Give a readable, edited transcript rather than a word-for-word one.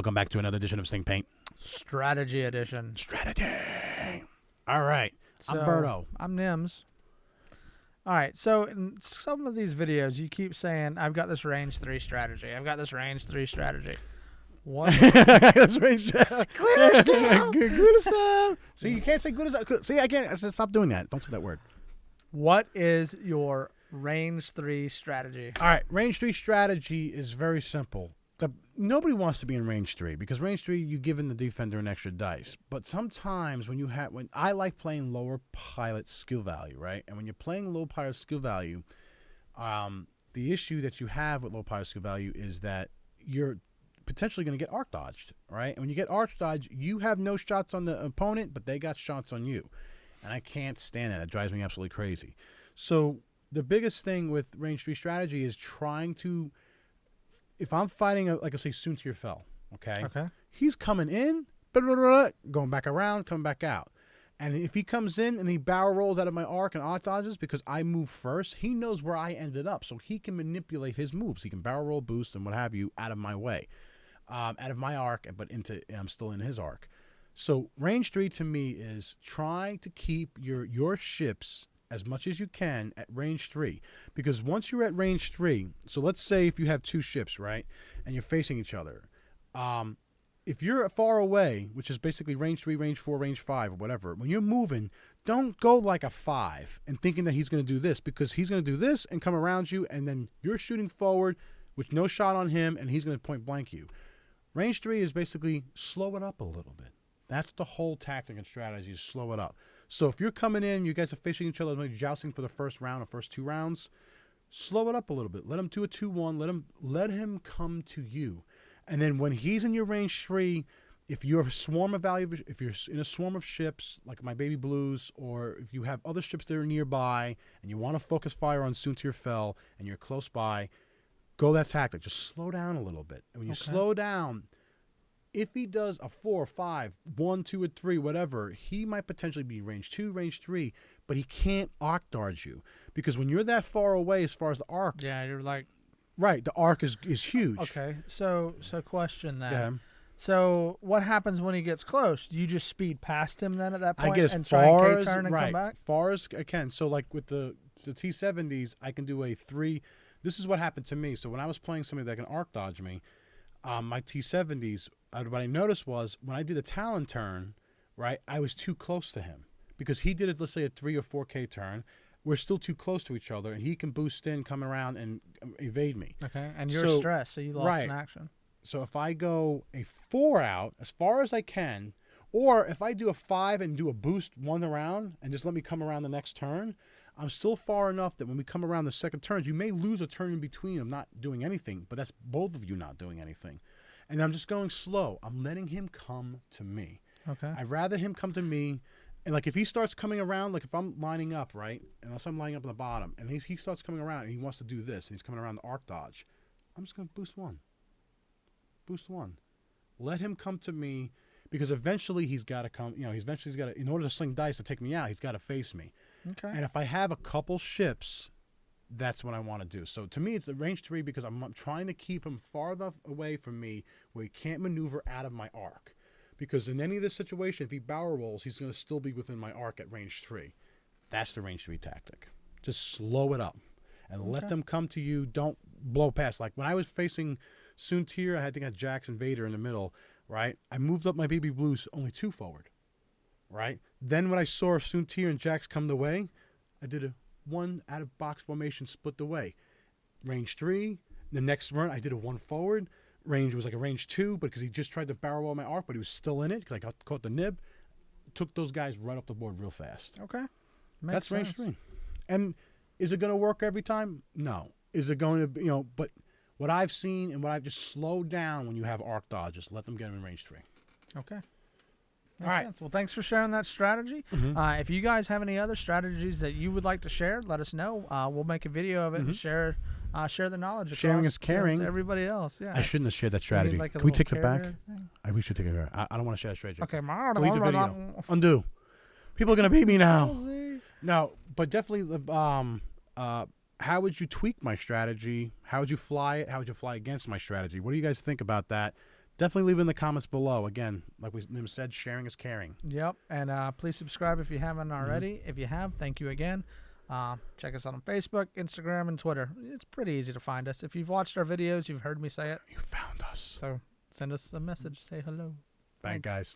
Welcome back to another edition of Sting Paint. Strategy edition. Strategy. All right. So, I'm Berto. I'm Nims. All right. So in some of these videos, you keep saying, I've got this range 3 strategy. I've got this range 3 strategy. What? That's range. Glitter stuff. Glitter stuff. See, you can't say glitter stuff. See, I can't. I said, stop doing that. Don't say that word. What is your range 3 strategy? All right. Range 3 strategy is very simple. Nobody wants to be in range 3 because range 3 you giving the defender an extra dice. But sometimes when I like playing lower pilot skill value, right? And when you're playing low pilot skill value, the issue that you have with low pilot skill value is that you're potentially going to get arc dodged, right? And when you get arc dodged, you have no shots on the opponent, but they got shots on you. And I can't stand that. It drives me absolutely crazy. So the biggest thing with range 3 strategy is trying to, if I'm fighting, like I say, Soontir fell, okay? He's coming in, going back around, coming back out. And if he comes in and he barrel rolls out of my arc and arc dodges because I move first, he knows where I ended up. So he can manipulate his moves. He can barrel roll, boost, and what have you out of my way, out of my arc, but I'm still in his arc. So range 3 to me is trying to keep your ships as much as you can at range 3, because once you're at range 3, so let's say if you have 2 ships, right, and you're facing each other, if you're far away, which is basically range 3, range 4, range 5, or whatever, when you're moving, don't go like a 5 and thinking that he's going to do this, because he's going to do this and come around you, and then you're shooting forward with no shot on him, and he's going to point blank you. Range 3 is basically slow it up a little bit. That's the whole tactic and strategy, is slow it up. So if you're coming in, you guys are facing each other, maybe jousting for the first round or first 2 rounds, slow it up a little bit. Let him do a 2-1. Let him come to you. And then when he's in your range 3, if you're if you're in a swarm of ships like my baby blues, or if you have other ships that are nearby and you want to focus fire on Soontir fell and you're close by, go that tactic. Just slow down a little bit. And when you slow down, if he does a 4, 5, 1, 2, or 3, whatever, he might potentially be range 2, range 3, but he can't arc dodge you. Because when you're that far away as far as the arc... Yeah, you're like... Right, the arc is huge. Okay, so question then. Yeah. So what happens when he gets close? Do you just speed past him then at that point I get as and far try and as, K-turn and come back? far as I can. So like with the T-70s, I can do a 3... This is what happened to me. So when I was playing somebody that can arc dodge me, my T-70s, what I noticed was when I did a Talon turn, right, I was too close to him. Because he did it, let's say, a 3 or 4K turn. We're still too close to each other, and he can boost in, come around, and evade me. Okay, and you're stressed, so you lost in action. So if I go a 4 out, as far as I can, or if I do a 5 and do a boost 1 around, and just let me come around the next turn, I'm still far enough that when we come around the second turns, you may lose a turn in between of not doing anything, but that's both of you not doing anything. And I'm just going slow. I'm letting him come to me. Okay. I'd rather him come to me. And, like, if he starts coming around, like, if I'm lining up, right, unless I'm lining up on the bottom, and he starts coming around and he wants to do this, and he's coming around the arc dodge, I'm just going to boost 1. Boost 1. Let him come to me, because eventually he's got to come, eventually he's got to, in order to sling dice to take me out, he's got to face me. Okay. And if I have a couple ships, that's what I want to do. So to me, it's the range 3 because I'm trying to keep him far enough away from me where he can't maneuver out of my arc. Because in any of this situation, if he barrel rolls, he's going to still be within my arc at range 3. That's the range 3 tactic. Just slow it up and let them come to you. Don't blow past. Like when I was facing Soontir, I think I had Jax and Vader in the middle, right? I moved up my baby blues only 2 forward, right? Then when I saw Soontir and Jax come the way, I did a 1 out of box formation, split the way. Range 3. The next run, I did a 1 forward. Range was like a range 2, but because he just tried to barrel roll my arc, but he was still in it because I caught the nib. Took those guys right off the board real fast. Okay. That's range 3. And is it going to work every time? No. Is it going to, but what I've seen and what I've just slowed down when you have arc dodge, just let them get him in range 3. Okay. Makes sense. Well, thanks for sharing that strategy. If you guys have any other strategies that you would like to share, let us know. We'll make a video of it and share the knowledge. Sharing is caring. To everybody else. Yeah. I shouldn't have shared that strategy. Like Can we take it back? We should take it back. I don't want to share that strategy. Okay. Delete the video. Undo. People are going to beat me now. No, but definitely, how would you tweak my strategy? How would you fly it? How would you fly against my strategy? What do you guys think about that? definitely leave in the comments below. Again, like Nim said, sharing is caring. Yep. And please subscribe if you haven't already. If you have, thank you again. Check us out on Facebook, Instagram, and Twitter. It's pretty easy to find us. If you've watched our videos, you've heard me say it. You found us. So send us a message. Say hello. Thanks, guys.